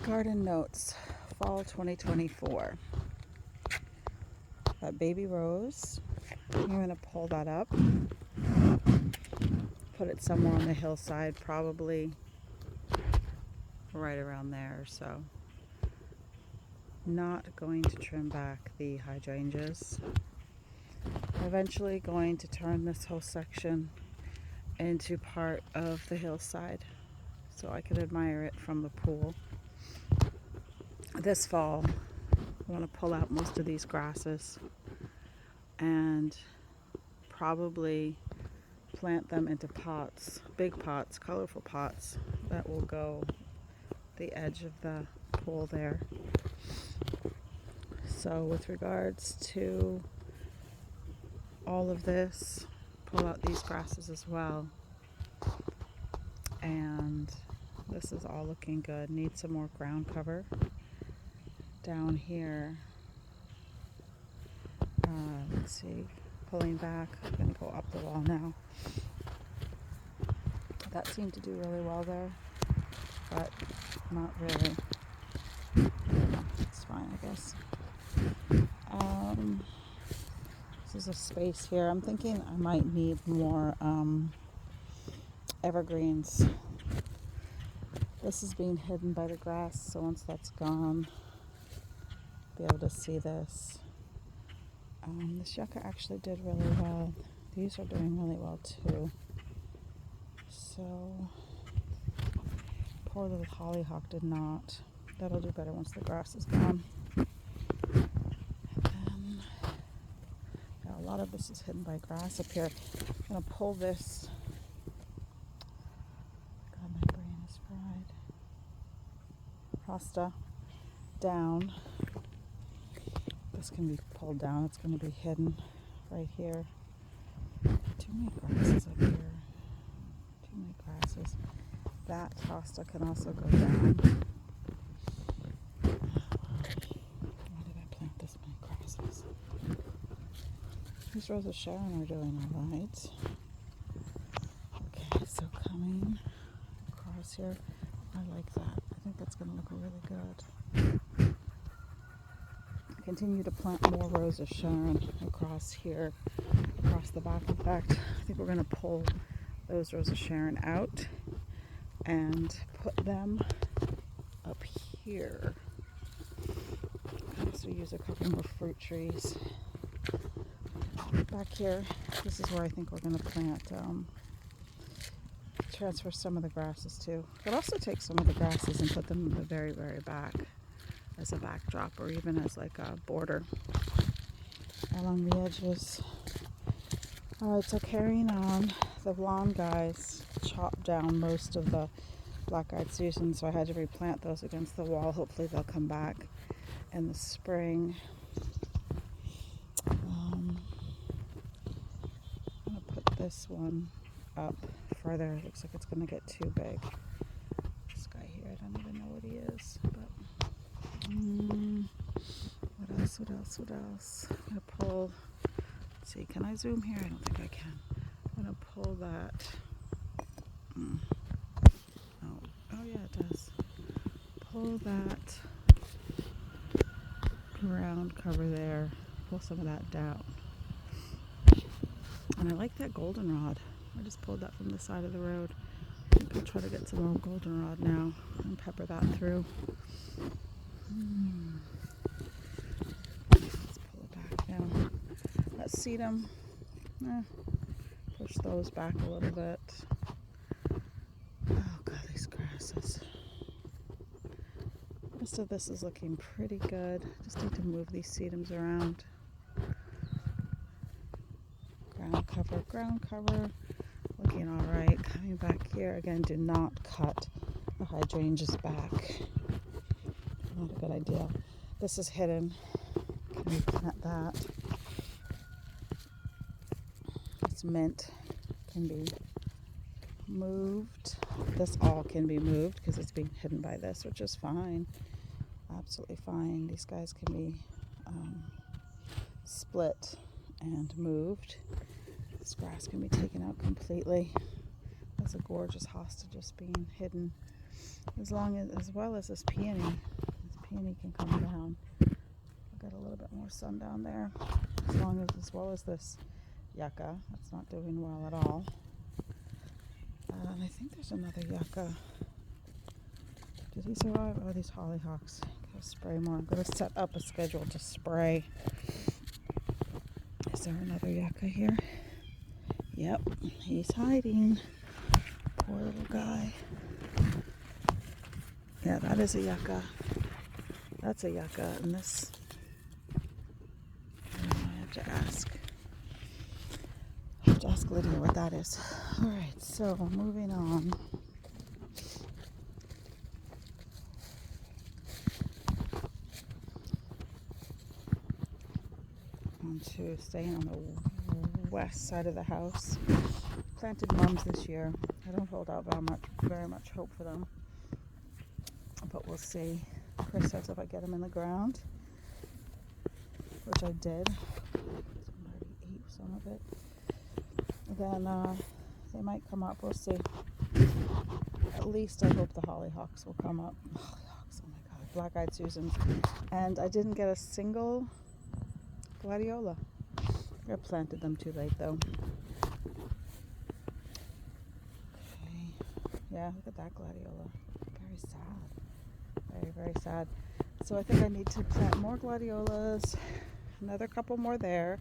Garden Notes, Fall 2024. That baby rose, I'm going to pull that up, put it somewhere on the hillside, probably right around there or so. Not going to trim back the hydrangeas. Eventually going to turn this whole section into part of the hillside so I can admire it from the pool. This fall, I want to pull out most of these grasses and probably plant them into pots, big pots, colorful pots that will go the edge of the pool there. So with regards to all of this, pull out these grasses as well. And this is all looking good. Need some more ground cover. Down here, let's see, pulling back, I'm going to go up the wall now. That seemed to do really well there, but not really. It's fine, I guess. This is a space here. I'm thinking I might need more evergreens. This is being hidden by the grass, so once that's gone, be able to see this. This yucca actually did really well. These are doing really well too. So, poor little hollyhock did not. That'll do better once the grass is gone. And then, a lot of this is hidden by grass up here. I'm going to pull this. God, my brain is fried. Hosta down. This can be pulled down. It's going to be hidden right here. Too many grasses up here. Too many grasses. That hosta can also go down. Why did I plant this many grasses? These Roses Sharon are doing alright. Okay, so coming across here. I like that. I think that's going to look really good. Continue to plant more Roses Sharon across here, across the back. In fact, I think we're going to pull those Roses Sharon out and put them up here. So use a couple more fruit trees. Back here, this is where I think we're going to plant, transfer some of the grasses too. But also take some of the grasses and put them in the very, very back as a backdrop or even as like a border along the edges. Alright, so carrying on, the lawn guys chopped down most of the black-eyed Susan, so I had to replant those against the wall. Hopefully they'll come back in the spring. I'm going to put this one up further. It looks like it's going to get too big. This guy here, I don't even know what he is, but what else? I'm going to pull, let's see, can I zoom here? I don't think I can. I'm going to pull that. Oh yeah, it does. Pull that ground cover there. Pull some of that down. And I like that goldenrod. I just pulled that from the side of the road. I'm going to try to get some more goldenrod now and pepper that through. Let's pull it back now. That sedum, push those back a little bit. Oh god, these grasses. Most of this is looking pretty good. Just need to move these sedums around. Ground cover, looking all right. Coming back here again, do not cut the hydrangeas back. Not a good idea. This is hidden. Can you plant that? This mint can be moved. This all can be moved because it's being hidden by this, which is fine. Absolutely fine. These guys can be split and moved. This grass can be taken out completely. That's a gorgeous hosta just being hidden. as well as this peony. This peony can come down. I've got a little bit more sun down there. As well as this yucca. That's not doing well at all. And I think there's another yucca. Did he survive? Oh, these hollyhocks. Gotta spray more. I'm gonna set up a schedule to spray. Is there another yucca here? Yep, he's hiding. Poor little guy. Yeah, that is a yucca. That's a yucca, and this, I have to ask. I have to ask Lydia what that is. All right, so moving on. To staying on the west side of the house. Planted mums this year. I don't hold out very much hope for them, but we'll see. Chris says if I get them in the ground, which I did, somebody ate some of it, then they might come up. We'll see. At least I hope the hollyhocks will come up. Hollyhocks, oh my god, black-eyed Susans. And I didn't get a single gladiola. I planted them too late though. Okay. Yeah, look at that gladiola. Very sad. Very, very sad. So I think I need to plant more gladiolas. Another couple more there.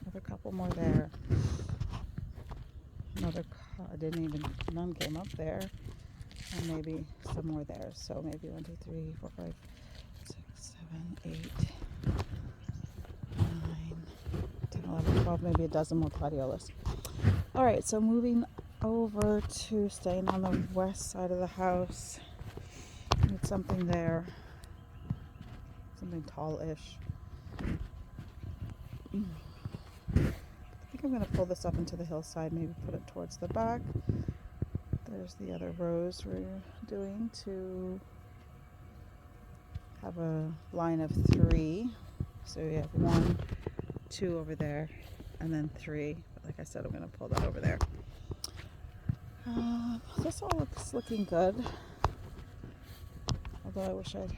Another couple more there. None came up there. And maybe some more there. So maybe 1, 2, 3, 4, 5, 6, 7, 8. 11, 12, maybe a dozen more gladiolas. Alright, so moving over to staying on the west side of the house. Need something there. Something tall-ish. I think I'm going to pull this up into the hillside, maybe put it towards the back. There's the other rows we're doing to have a line of 3. So we have 1, 2 over there, and then 3. But like I said, I'm going to pull that over there. This all looking good. Although I wish I'd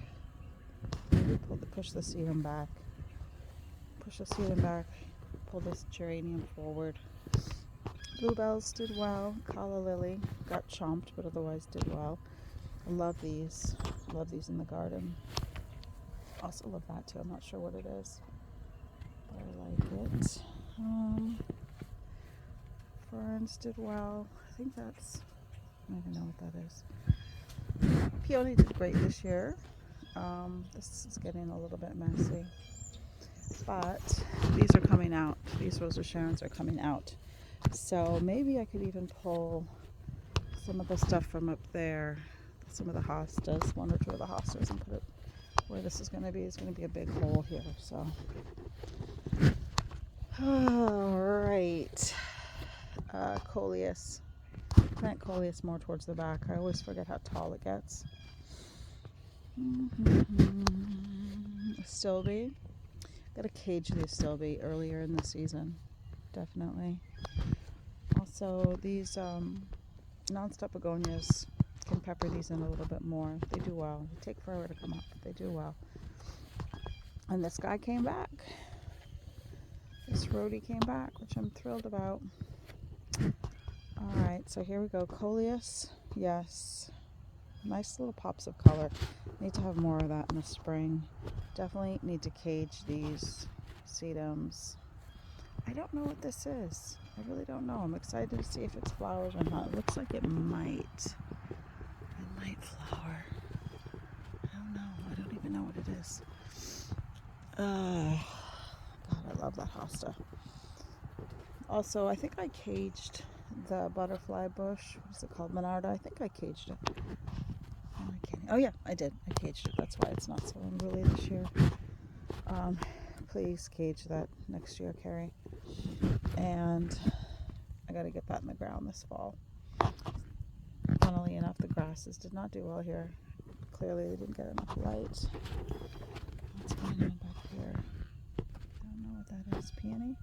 maybe push the sedum back. Push the sedum back. Pull this geranium forward. Bluebells did well. Calla lily got chomped, but otherwise did well. I love these. Love these in the garden. Also love that too. I'm not sure what it is. I like it. Ferns did well. I think I don't even know what that is. Peony did great this year. This is getting a little bit messy. But these are coming out. These Rose of Sharons are coming out. So maybe I could even pull some of the stuff from up there, some of the hostas, 1 or 2 of the hostas, and put it where this is going to be. It's going to be a big hole here. So. Alright, Coleus. Plant Coleus more towards the back. I always forget how tall it gets. Stilby. Got to cage the Stilby earlier in the season. Definitely. Also, these non-stop begonias, can pepper these in a little bit more. They do well. They take forever to come up, but they do well. And this guy came back. This Rhodie came back, which I'm thrilled about. Alright, so here we go. Coleus, yes. Nice little pops of color. Need to have more of that in the spring. Definitely need to cage these sedums. I don't know what this is. I really don't know. I'm excited to see if it's flowers or not. It looks like it might. It might flower. I don't know. I don't even know what it is. God, I love that hosta. Also, I think I caged the butterfly bush. What is it called? Monarda. I think I caged it. Oh yeah, I did. I caged it. That's why it's not so unruly this year. Please cage that next year, Carrie. And I got to get that in the ground this fall. Funnily enough, the grasses did not do well here. Clearly, they didn't get enough light. What's going on back here? I don't know what that is. Peony?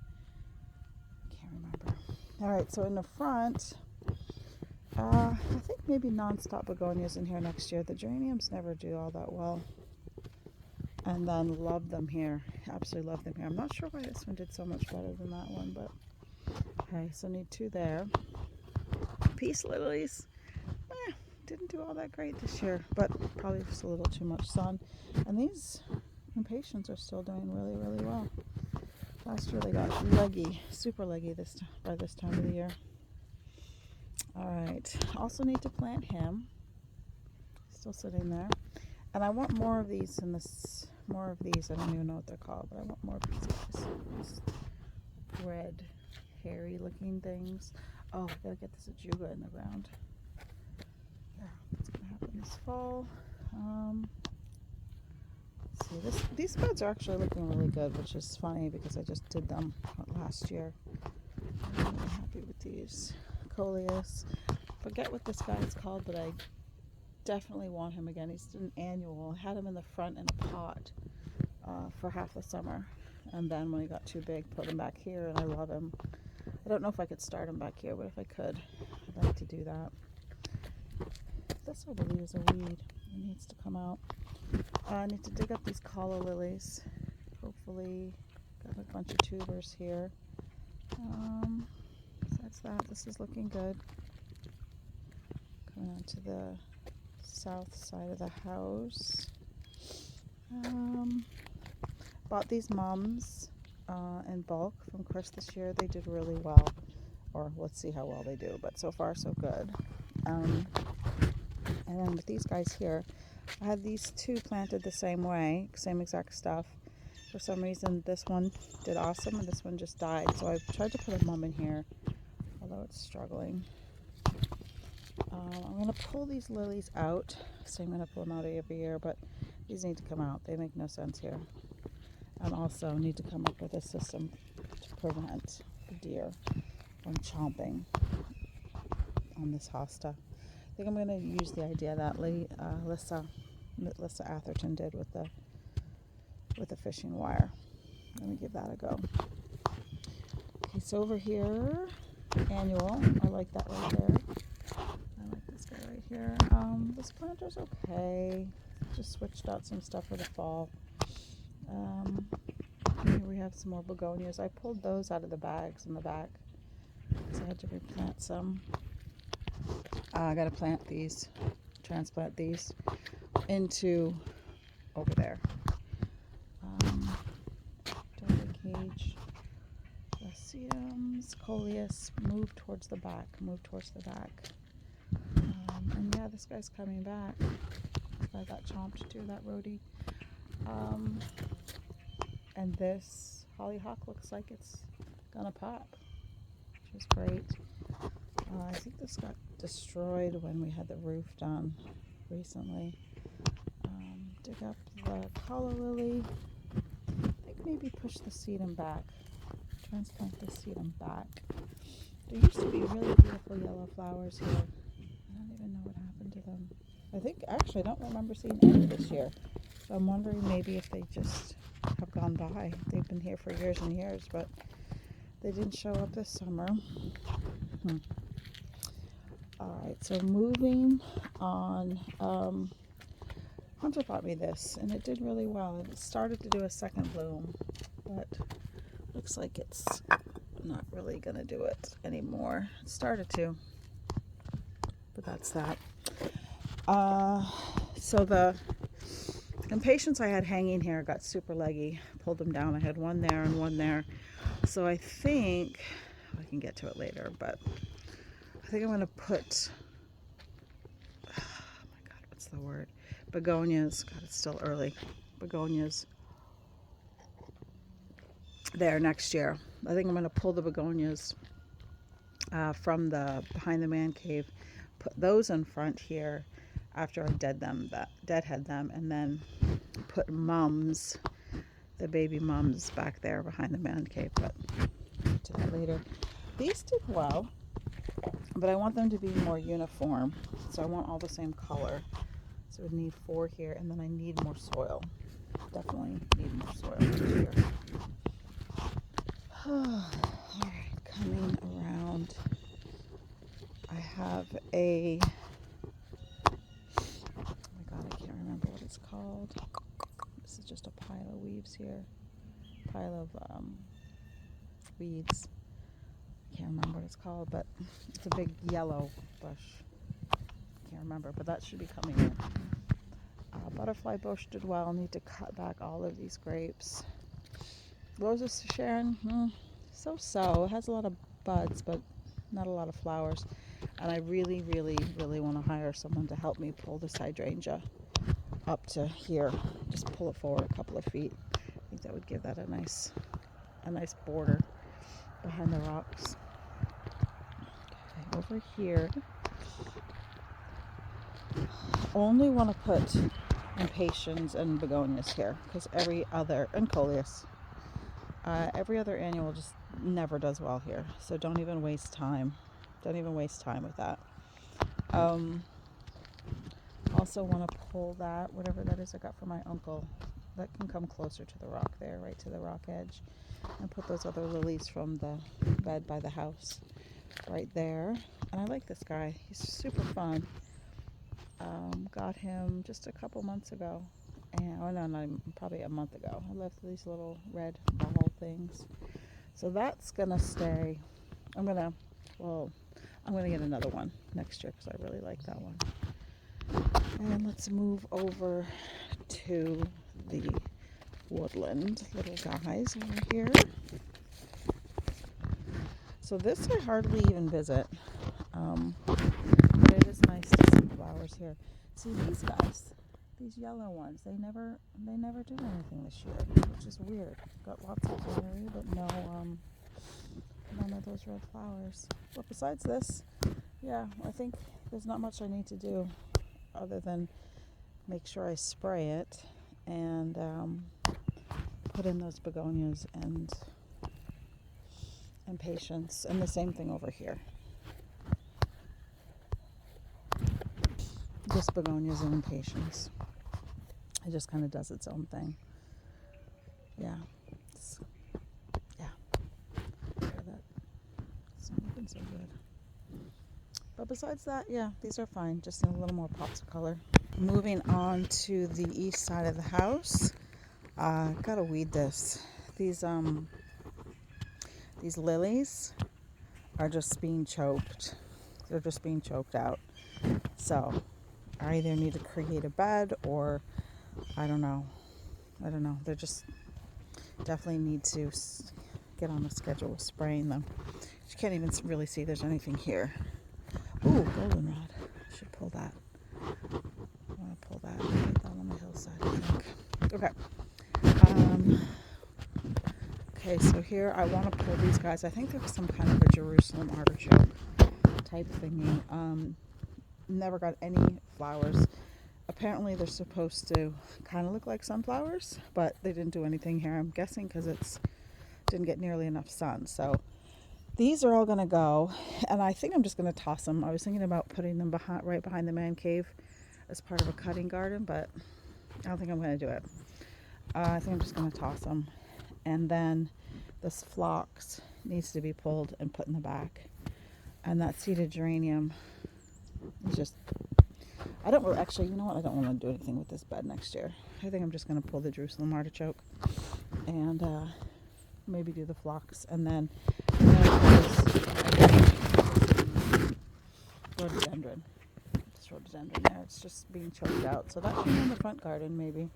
Can't remember. All right, so in the front, I think maybe non-stop begonias in here next year. The geraniums never do all that well. And then love them here. Absolutely love them here. I'm not sure why this one did so much better than that one, but okay, so need 2 there. Peace lilies. Didn't do all that great this year, but probably just a little too much sun. And these impatiens are still doing really, really well. Last year they got leggy, super leggy by this time of the year. All right, also need to plant him. Still sitting there. And I want more of these in this, more of these. I don't even know what they're called, but I want more of these red, hairy looking things. Oh, I gotta get this ajuga in the ground. Yeah, that's gonna happen this fall. Let's see, these beds are actually looking really good, which is funny because I just did them last year. I'm really happy with these. Coleus. Forget what this guy is called, but I definitely want him again. He's an annual. I had him in the front in a pot for half the summer, and then when he got too big, put him back here, and I love him. I don't know if I could start him back here, but if I could, I'd like to do that. This, I believe, is a weed. It needs to come out. I need to dig up these calla lilies. Hopefully, got a bunch of tubers here. That's that. This is looking good. Coming on to the south side of the house. Bought these mums in bulk from Chris this year. They did really well, or let's see how well they do, but so far so good. And then with these guys here, I had these 2 planted the same way, same exact stuff. For some reason this one did awesome and this one just died, so I've tried to put a mum in here, although it's struggling. I'm going to pull these lilies out. So I'm going to pull them out every year, but these need to come out. They make no sense here. And also need to come up with a system to prevent the deer from chomping on this hosta. I think I'm going to use the idea that Lissa Atherton did with the fishing wire. Let me give that a go. Okay, so over here, annual. I like that right there. I like this guy right here. This planter's okay. Just switched out some stuff for the fall. Here we have some more begonias. I pulled those out of the bags in the back, so I had to replant some. I got to transplant these into over there. Delta cage, Lyciums, Coleus, move towards the back. And yeah, this guy's coming back. I got chomped too, that roadie. And this hollyhock looks like it's gonna pop, which is great. I think this got destroyed when we had the roof done recently. Dig up the calla lily. I think maybe push the sedum back. Transplant the sedum back. There used to be really beautiful yellow flowers here. I don't even know what happened to them. I don't remember seeing any this year. So I'm wondering maybe if they just have gone by. They've been here for years and years, but they didn't show up this summer. Alright, so moving on. Hunter bought me this, and it did really well. It started to do a second bloom, but looks like it's not really going to do it anymore. It started to, but that's that. So the impatiens I had hanging here got super leggy. Pulled them down. I had one there and one there. So I think, I can get to it later, but I think I'm going to put, oh my God, what's the word? Begonias. God, it's still early. Begonias there next year. I think I'm going to pull the begonias from the behind the man cave, put those in front here after I deadhead them, and then put mums, the baby mums, back there behind the man cave. But I'll get to that later. These did well, but I want them to be more uniform, so I want all the same color. So we need 4 here, and then I need more soil. Definitely need more soil here. Alright, coming around. I I have a, oh my god, I can't remember what it's called. This is just a pile of weeds here. Pile of weeds. I can't remember what it's called, but it's a big yellow bush. Can't remember, but that should be coming in. Butterfly bush did well. Need to cut back all of these grapes. Roses to Sharon, so-so. It has a lot of buds, but not a lot of flowers. And I really, really, really want to hire someone to help me pull this hydrangea up to here. Just pull it forward a couple of feet. I think that would give that a nice border behind the rocks. Okay, over here, I only want to put impatiens and begonias here because and coleus. Every other annual just never does well here, so don't even waste time. Don't even waste time with that. Also want to pull that, whatever that is I got from my uncle, that can come closer to the rock there, right to the rock edge, and put those other lilies from the bed by the house right there. And I like this guy. He's super fun. Got him just a couple months ago. And, probably a month ago. I left these little red ball things. So that's going to stay. I'm going to get another one next year because I really like that one. And let's move over to the woodland little guys over here. So this I hardly even visit. But it is nice to see flowers here. See these guys, these yellow ones, they never did anything this year, which is weird. Got lots of greenery, but none of those red flowers. But besides this, yeah, I think there's not much I need to do other than make sure I spray it and put in those begonias and patience, and the same thing over here. Just begonias and impatiens. It just kind of does its own thing. Yeah. It's not looking so good. But besides that, yeah, these are fine. Just in a little more pops of color. Moving on to the east side of the house. Gotta weed this. These lilies are just being choked. They're just being choked out. So I either need to create a bed or I don't know. They're just definitely need to get on a schedule with spraying them. You can't even really see there's anything here. Ooh, goldenrod. I should pull that. I want to pull that. Put that on the hillside, I think. Okay. Okay, so here I want to pull these guys. I think there's some kind of a Jerusalem artichoke type thingy. Never got any flowers. Apparently they're supposed to kind of look like sunflowers, but they didn't do anything here. I'm guessing because it didn't get nearly enough sun. So these are all going to go, and I think I'm just going to toss them. I was thinking about putting them right behind the man cave as part of a cutting garden, but I don't think I'm going to do it. I think I'm just going to toss them. And then this phlox needs to be pulled and put in the back. And that seeded geranium is just, I don't really, actually, you know what? I don't want to do anything with this bed next year. I think I'm just going to pull the Jerusalem artichoke and maybe do the phlox. And then rhododendron. It's rhododendron there. It's just being choked out. So that should be in the front garden, maybe.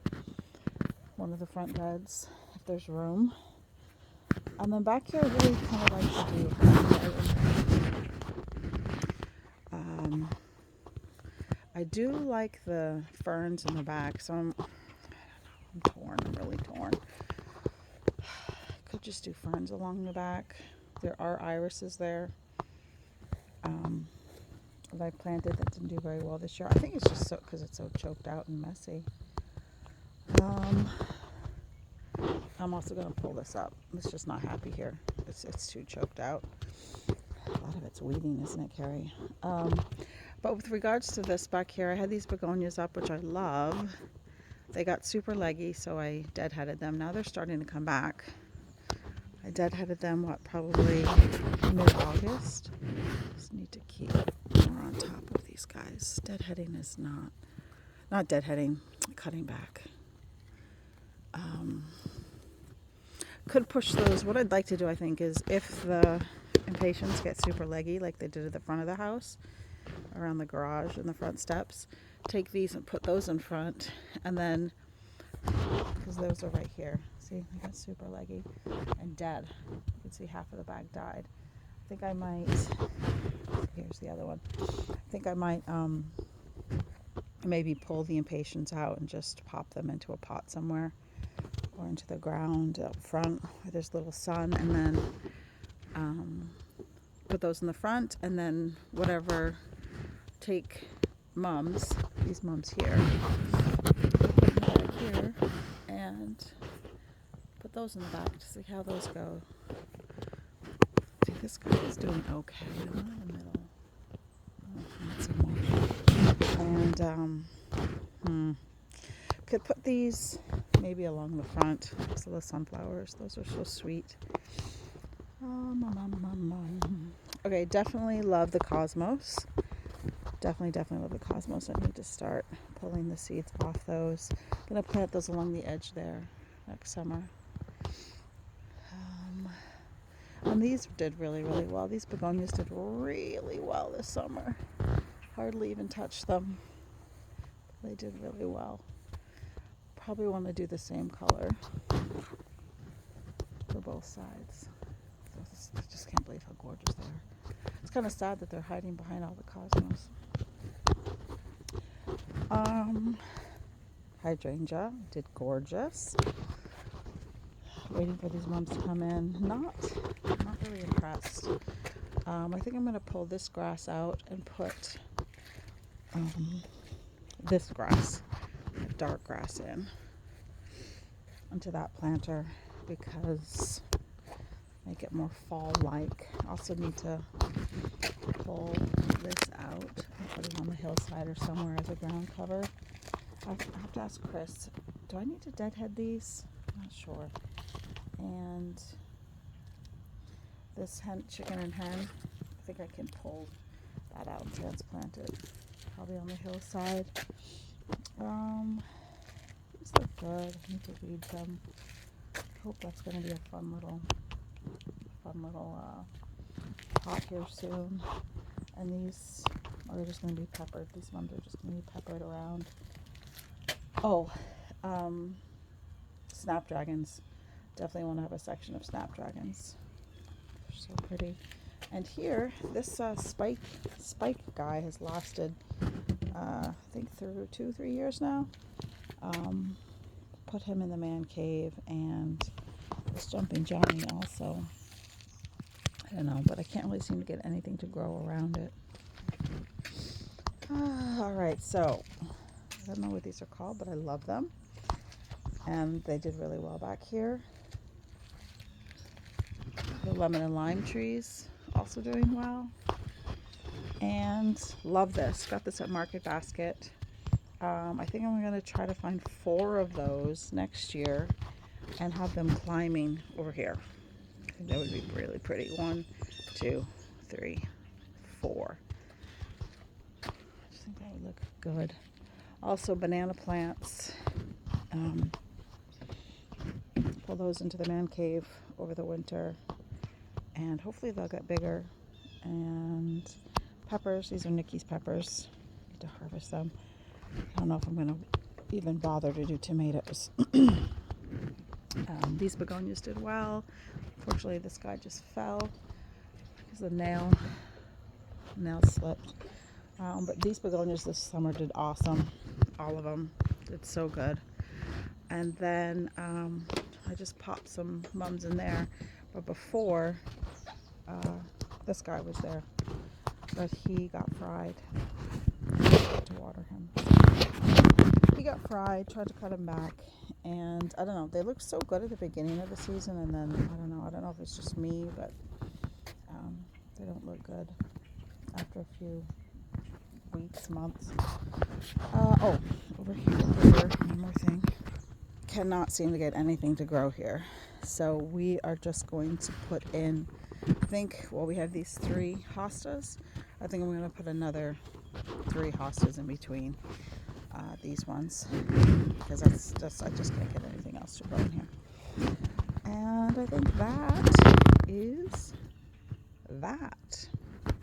One of the front beds, if there's room. And then back here, I really kind of like to do I do like the ferns in the back, so I'm torn. I'm really torn. Could just do ferns along the back. There are irises there that I planted that didn't do very well this year. I think it's just because it's so choked out and messy. I'm also going to pull this up. It's just not happy here. It's too choked out. A lot of it's weeding, isn't it, Carrie? But with regards to this back here, I had these begonias up, which I love. They got super leggy, so I deadheaded them. Now they're starting to come back. I deadheaded them, probably mid-August. Just need to keep more on top of these guys. Deadheading is not deadheading, cutting back. Could push those. What I'd like to do, I think, is if the impatiens get super leggy, like they did at the front of the house, around the garage and the front steps, take these and put those in front, and then, because those are right here, see, they got super leggy and dead. You can see half of the bag died. I think I might, here's the other one. I think I might maybe pull the impatiens out and just pop them into a pot somewhere, or into the ground up front where there's little sun, and then put those in the front, and then whatever, take mums, these mums here, put them back here, and put those in the back to see how those go. See, this guy is doing okay. I'm not in the middle. Not so much. And could put these maybe along the front. So the sunflowers, those are so sweet. Okay, definitely love the cosmos. Definitely love the cosmos. I need to start pulling the seeds off those. I'm gonna plant those along the edge there next summer. And these did really well. These begonias did really well this summer. Hardly even touched them. They did really well. Probably want to do the same color for both sides. I just can't believe how gorgeous they are. It's kind of sad that they're hiding behind all the cosmos. Hydrangea did gorgeous. Waiting for these mums to come in. Not really impressed. I think I'm going to pull this grass out and put this grass, dark grass, into that planter, because make it more fall-like. Also need to pull this out and put it on the hillside or somewhere as a ground cover. I have to ask Chris, do I need to deadhead these? I'm not sure. And this chicken and hen, I think I can pull that out and transplant it. Probably on the hillside. These look good. I need to weed them. I hope that's going to be a fun little pot here soon. And these are just going to be peppered. These ones are just going to be peppered around. Oh, snapdragons. Definitely want to have a section of snapdragons. They're so pretty. And here, this spike guy has lasted, I think, through 2-3 years now. Put him in the man cave, and this jumping Johnny also. I don't know, but I can't really seem to get anything to grow around it. All right, so I don't know what these are called, but I love them. And they did really well back here. The lemon and lime trees also doing well. And love this. Got this at Market Basket. I think I'm going to try to find 4 of those next year and have them climbing over here. I think that would be really pretty. 1, 2, 3, 4. I just think that would look good. Also, banana plants. Pull those into the man cave over the winter, and hopefully they'll get bigger. And peppers, these are Nikki's peppers. Need to harvest them. I don't know if I'm going to even bother to do tomatoes. These begonias did well. Unfortunately, this guy just fell because the nail slipped. But these begonias this summer did awesome. All of them did so good. And then I just popped some mums in there. But before, this guy was there, but he got fried. I had to water him. He got fried. Tried to cut him back, and I don't know. They looked so good at the beginning of the season, and then I don't know if it's just me, but they don't look good after a few weeks, months. Over here, one more thing. Cannot seem to get anything to grow here, so we are just going to put in. We have these 3 hostas. I think I'm going to put another 3 hostas in between these ones, because I just can't get anything else to grow in here. And I think that is that.